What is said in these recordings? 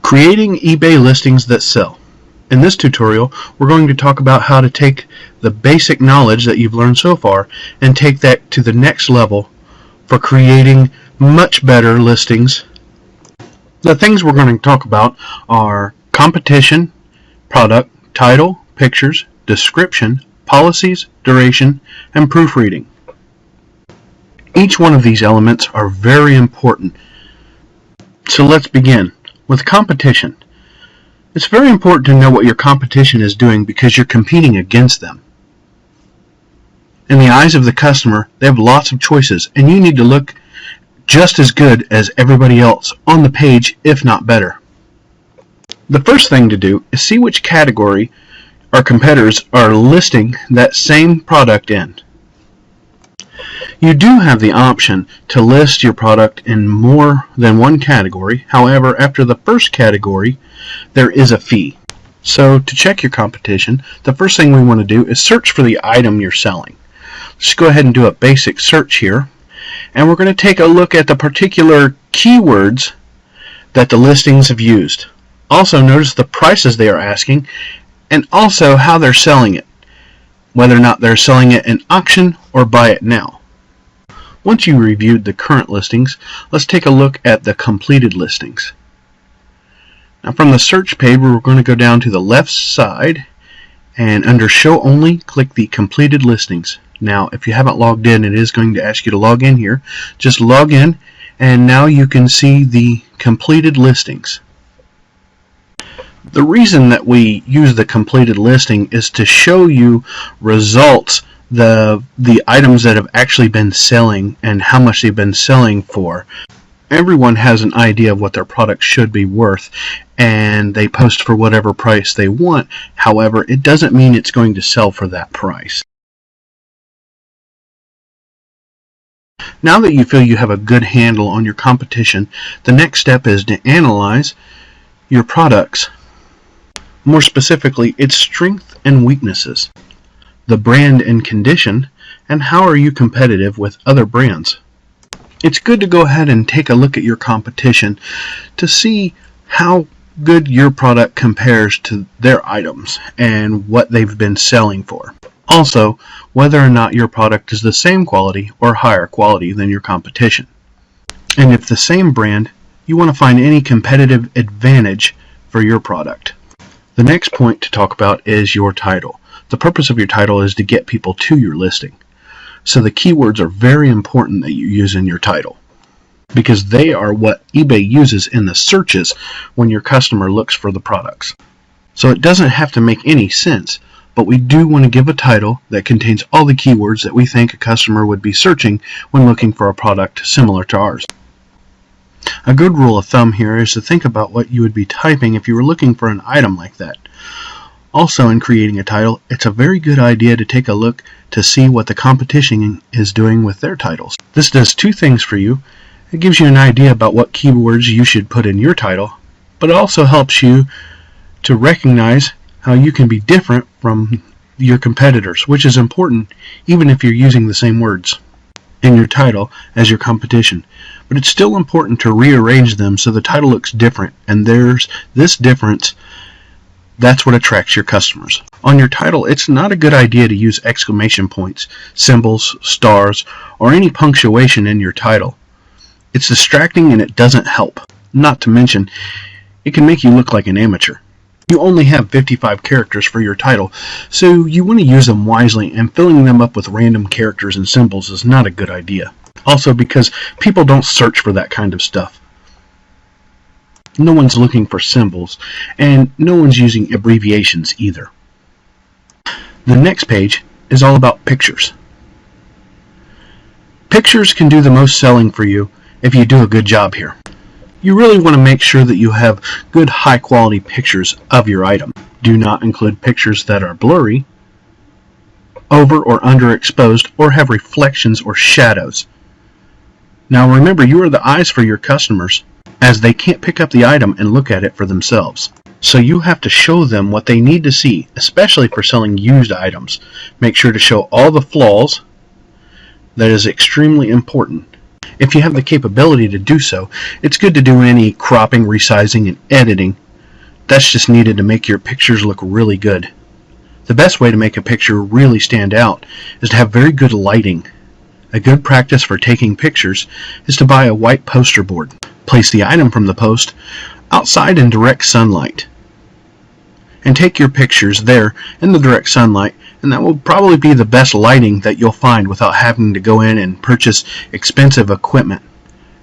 Creating eBay listings that sell. In this tutorial, we're going to talk about how to take the basic knowledge that you've learned so far and take that to the next level for creating much better listings. The things we're going to talk about are competition, product, title, pictures, description, policies, duration, and proofreading. Each one of these elements are very important. So let's begin with competition. It's very important to know what your competition is doing because you're competing against them. In the eyes of the customer, they have lots of choices, and you need to look just as good as everybody else on the page, if not better. The first thing to do is see which category our competitors are listing that same product in. You do have the option to list your product in more than one category. However, after the first category, there is a fee. So to check your competition, the first thing we want to do is search for the item you're selling. Let's go ahead and do a basic search here. And we're going to take a look at the particular keywords that the listings have used. Also notice the prices they are asking and also how they're selling it, whether or not they're selling it in auction or buy it now. Once you reviewed the current listings, let's take a look at the completed listings. Now from the search page, we're going to go down to the left side and under show only, click the completed listings. Now if you haven't logged in, it is going to ask you to log in here. Just log in and now you can see the completed listings. The reason that we use the completed listing is to show you results, the items that have actually been selling and how much they've been selling for. Everyone has an idea of what their product should be worth and they post for whatever price they want. However, it doesn't mean it's going to sell for that price. Now that you feel you have a good handle on your competition, the next step is to analyze your products. More specifically, its strengths and weaknesses, the brand and condition, and how are you competitive with other brands. It's good to go ahead and take a look at your competition to see how good your product compares to their items and what they've been selling for. Also, whether or not your product is the same quality or higher quality than your competition. And if the same brand, you want to find any competitive advantage for your product. The next point to talk about is your title. The purpose of your title is to get people to your listing. So the keywords are very important that you use in your title because they are what eBay uses in the searches when your customer looks for the products. So it doesn't have to make any sense, but we do want to give a title that contains all the keywords that we think a customer would be searching when looking for a product similar to ours. A good rule of thumb here is to think about what you would be typing if you were looking for an item like that. Also, in creating a title, it's a very good idea to take a look to see what the competition is doing with their titles. This does two things for you. It gives you an idea about what keywords you should put in your title, but it also helps you to recognize how you can be different from your competitors, which is important even if you're using the same words in your title as your competition. But it's still important to rearrange them so the title looks different, and there's this difference. That's what attracts your customers. On your title, it's not a good idea to use exclamation points, symbols, stars, or any punctuation in your title. It's distracting and it doesn't help. Not to mention, it can make you look like an amateur. You only have 55 characters for your title, so you want to use them wisely, and filling them up with random characters and symbols is not a good idea. Also because people don't search for that kind of stuff. No one's looking for symbols, and no one's using abbreviations either. The next page is all about pictures. Pictures can do the most selling for you if you do a good job here. You really want to make sure that you have good high quality pictures of your item. Do not include pictures that are blurry, over or underexposed, or have reflections or shadows. Now remember, you are the eyes for your customers, as they can't pick up the item and look at it for themselves. So you have to show them what they need to see, especially for selling used items. Make sure to show all the flaws. That is extremely important. If you have the capability to do so, it's good to do any cropping, resizing, and editing. That's just needed to make your pictures look really good. The best way to make a picture really stand out is to have very good lighting. A good practice for taking pictures is to buy a white poster board. Place the item from the post outside in direct sunlight, and take your pictures there in the direct sunlight, and that will probably be the best lighting that you'll find without having to go in and purchase expensive equipment.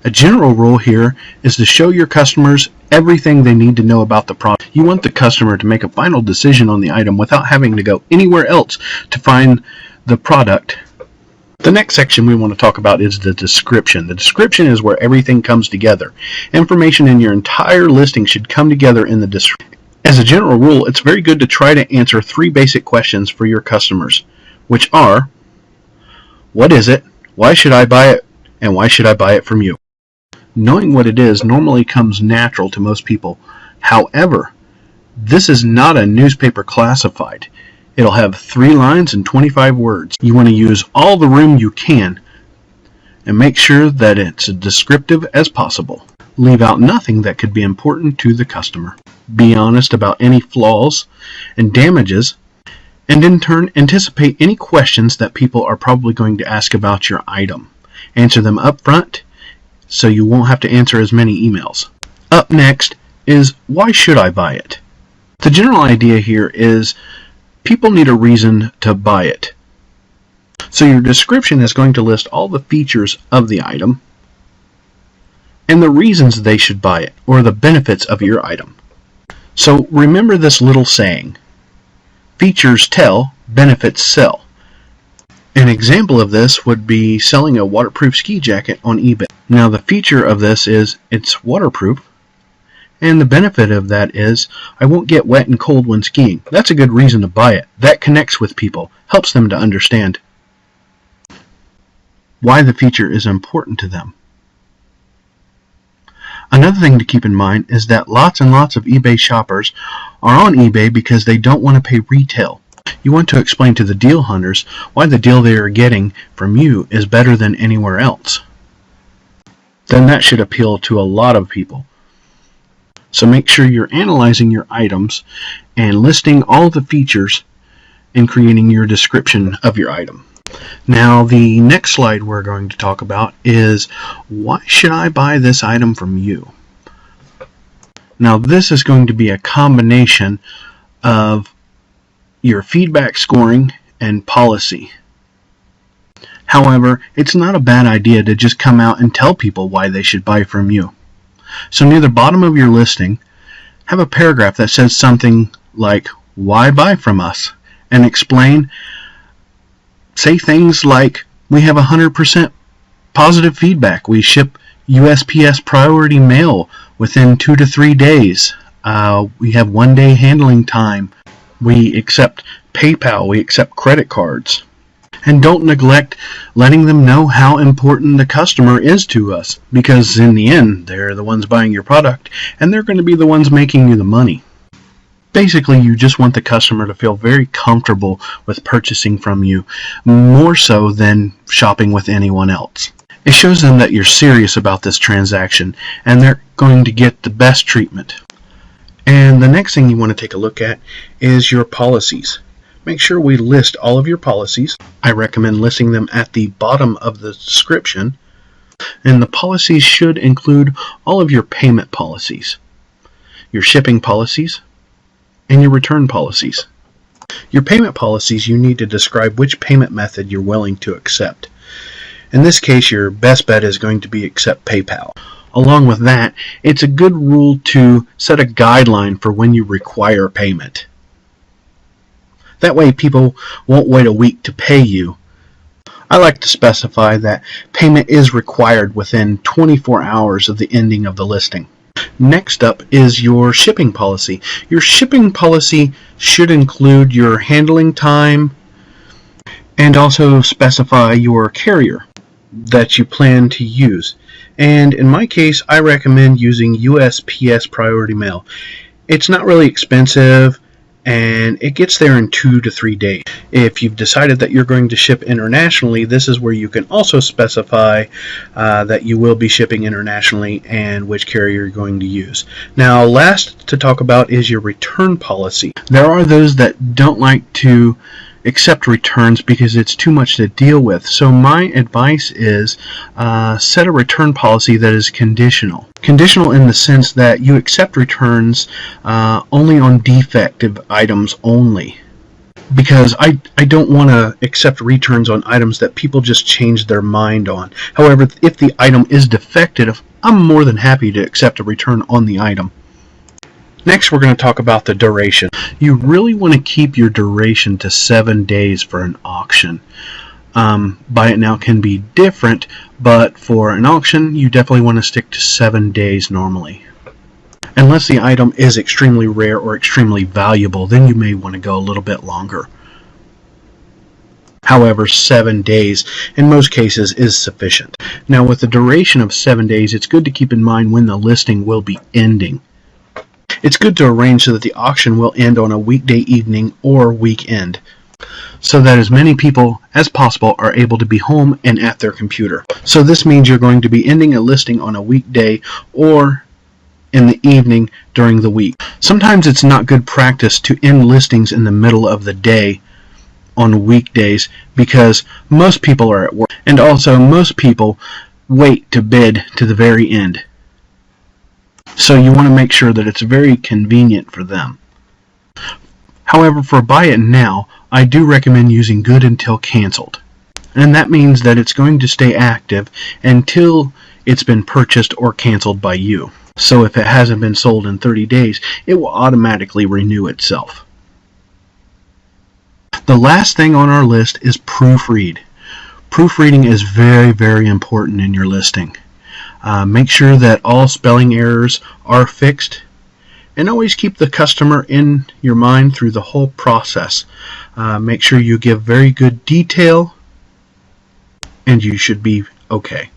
A general rule here is to show your customers everything they need to know about the product. You want the customer to make a final decision on the item without having to go anywhere else to find the product. The next section we want to talk about is the description. The description is where everything comes together. Information in your entire listing should come together in the description. As a general rule, it's very good to try to answer 3 basic questions for your customers, which are, what is it, why should I buy it, and why should I buy it from you? Knowing what it is normally comes natural to most people. However, this is not a newspaper classified. It'll have 3 lines and 25 words. You want to use all the room you can and make sure that it's as descriptive as possible. Leave out nothing that could be important to the customer. Be honest about any flaws and damages, and in turn anticipate any questions that people are probably going to ask about your item. Answer them up front so you won't have to answer as many emails. Up next is, why should I buy it? The general idea here is people need a reason to buy it. So your description is going to list all the features of the item and the reasons they should buy it, or the benefits of your item. So remember this little saying, features tell, benefits sell. An example of this would be selling a waterproof ski jacket on eBay. Now the feature of this is it's waterproof, and the benefit of that is I won't get wet and cold when skiing. That's a good reason to buy it. That connects with people, helps them to understand why the feature is important to them. Another thing to keep in mind is that lots and lots of eBay shoppers are on eBay because they don't want to pay retail. You want to explain to the deal hunters why the deal they are getting from you is better than anywhere else. Then that should appeal to a lot of people. So make sure you're analyzing your items and listing all the features and creating your description of your item. Now the next slide we're going to talk about is, why should I buy this item from you? Now this is going to be a combination of your feedback scoring and policy. However, it's not a bad idea to just come out and tell people why they should buy from you. So near the bottom of your listing, have a paragraph that says something like, why buy from us? And explain. Say things like, we have 100% positive feedback. We ship USPS priority mail within 2 to 3 days. We have 1-day handling time. We accept PayPal. We accept credit cards. And don't neglect letting them know how important the customer is to us, because in the end, they're the ones buying your product, and they're going to be the ones making you the money. Basically, you just want the customer to feel very comfortable with purchasing from you, more so than shopping with anyone else. It shows them that you're serious about this transaction, and they're going to get the best treatment. And the next thing you want to take a look at is your policies. Make sure we list all of your policies. I recommend listing them at the bottom of the description. And the policies should include all of your payment policies, your shipping policies, and your return policies. Your payment policies, you need to describe which payment method you're willing to accept. In this case, your best bet is going to be accept PayPal. Along with that, it's a good rule to set a guideline for when you require payment. That way people won't wait a week to pay you. I like to specify that payment is required within 24 hours of the ending of the listing. Next up is your shipping policy. Your shipping policy should include your handling time and also specify your carrier that you plan to use. And in my case, I recommend using USPS priority mail. It's not really expensive, and it gets there in 2 to 3 days. If you've decided that you're going to ship internationally, this is where you can also specify that you will be shipping internationally and which carrier you're going to use. Now, last to talk about is your return policy. There are those that don't like to accept returns because it's too much to deal with. So my advice is set a return policy that is conditional. Conditional in the sense that you accept returns only on defective items only. Because I don't want to accept returns on items that people just change their mind on. However, if the item is defective, I'm more than happy to accept a return on the item. Next, we're going to talk about the duration. You really want to keep your duration to 7 days for an auction. Buy it now can be different, but for an auction, you definitely want to stick to 7 days normally. Unless the item is extremely rare or extremely valuable, then you may want to go a little bit longer. However, 7 days in most cases is sufficient. Now, with the duration of 7 days, it's good to keep in mind when the listing will be ending. It's good to arrange so that the auction will end on a weekday evening or weekend, so that as many people as possible are able to be home and at their computer. So this means you're going to be ending a listing on a weekday or in the evening during the week. Sometimes it's not good practice to end listings in the middle of the day on weekdays because most people are at work, and also most people wait to bid to the very end. So you want to make sure that it's very convenient for them. However, for buy it now, I do recommend using good until canceled. And that means that it's going to stay active until it's been purchased or canceled by you. So if it hasn't been sold in 30 days, it will automatically renew itself. The last thing on our list is proofread. Proofreading is very, very important in your listing. Make sure that all spelling errors are fixed, and always keep the customer in your mind through the whole process. Make sure you give very good detail, and you should be okay.